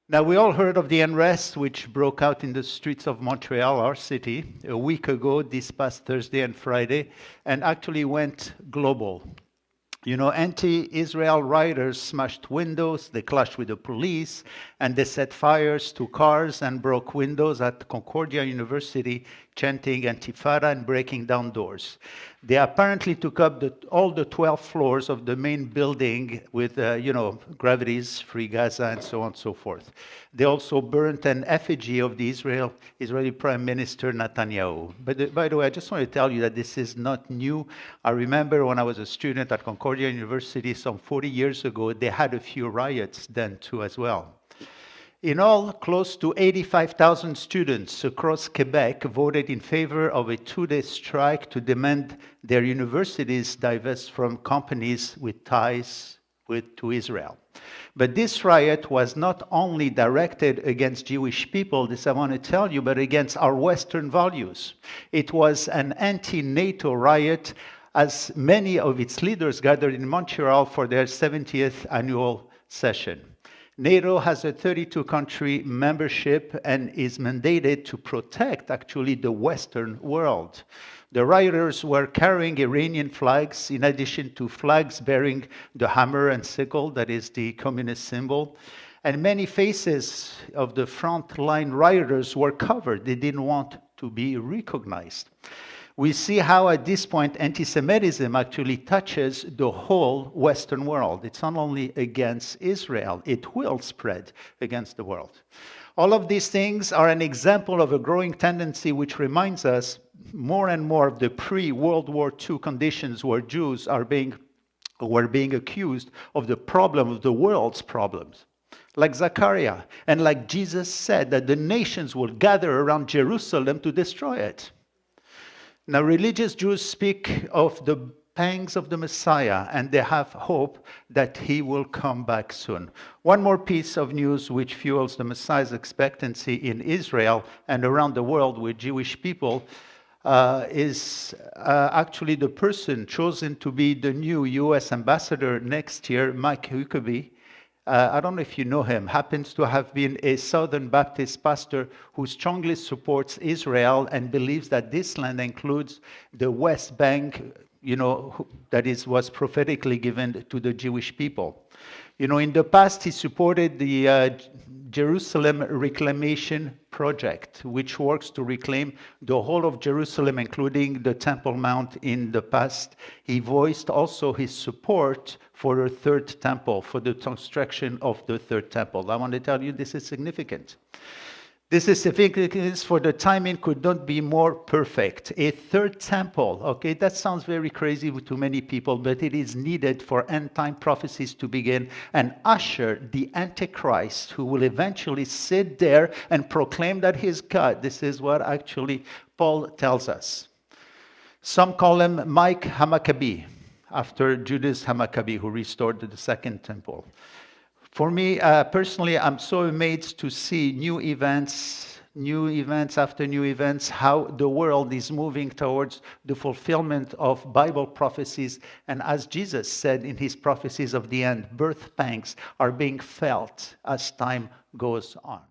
Now, we all heard of the unrest which broke out in the streets of Montreal, our city, a week ago, this past Thursday and Friday, and actually went global. You know, anti-Israel rioters smashed windows, they clashed with the police, and they set fires to cars and broke windows at Concordia University, chanting Antifada and breaking down doors. They apparently took up all the 12 floors of the main building with, gravities, free Gaza, and so on and so forth. They also burnt an effigy of the Israeli Prime Minister Netanyahu. But by the way, I just want to tell you that this is not new. I remember when I was a student at Concordia University some 40 years ago, they had a few riots then too as well. In all, close to 85,000 students across Quebec voted in favor of a two-day strike to demand their universities divest from companies with ties to Israel. But this riot was not only directed against Jewish people, this I want to tell you, but against our Western values. It was an anti-NATO riot, as many of its leaders gathered in Montreal for their 70th annual session. NATO has a 32-country membership and is mandated to protect, actually, the Western world. The rioters were carrying Iranian flags, in addition to flags bearing the hammer and sickle, that is the communist symbol. And many faces of the front-line rioters were covered. They didn't want to be recognized. We see how at this point anti-Semitism actually touches the whole Western world. It's not only against Israel, it will spread against the world. All of these things are an example of a growing tendency which reminds us more and more of the pre-World War II conditions where Jews were being accused of the problem of the world's problems. Like Zechariah, and like Jesus said that the nations will gather around Jerusalem to destroy it. Now, religious Jews speak of the pangs of the Messiah, and they have hope that he will come back soon. One more piece of news which fuels the Messiah's expectancy in Israel and around the world with Jewish people is actually the person chosen to be the new U.S. ambassador next year, Mike Huckabee. I don't know if you know him, happens to have been a Southern Baptist pastor who strongly supports Israel and believes that this land includes the West Bank, was prophetically given to the Jewish people. In the past, he supported the Jerusalem Reclamation Project, which works to reclaim the whole of Jerusalem, including the Temple Mount in the past. He voiced also his support for the third temple, for the construction of the third temple. I want to tell you this is significant. This is significant for the timing could not be more perfect. A third temple, okay, that sounds very crazy to many people, but it is needed for end-time prophecies to begin and usher the Antichrist who will eventually sit there and proclaim that he's God. This is what actually Paul tells us. Some call him Mike HaMaccabee, after Judas HaMaccabee, who restored the second temple. For me, personally, I'm so amazed to see new events after new events, how the world is moving towards the fulfillment of Bible prophecies. And as Jesus said in his prophecies of the end, birth pangs are being felt as time goes on.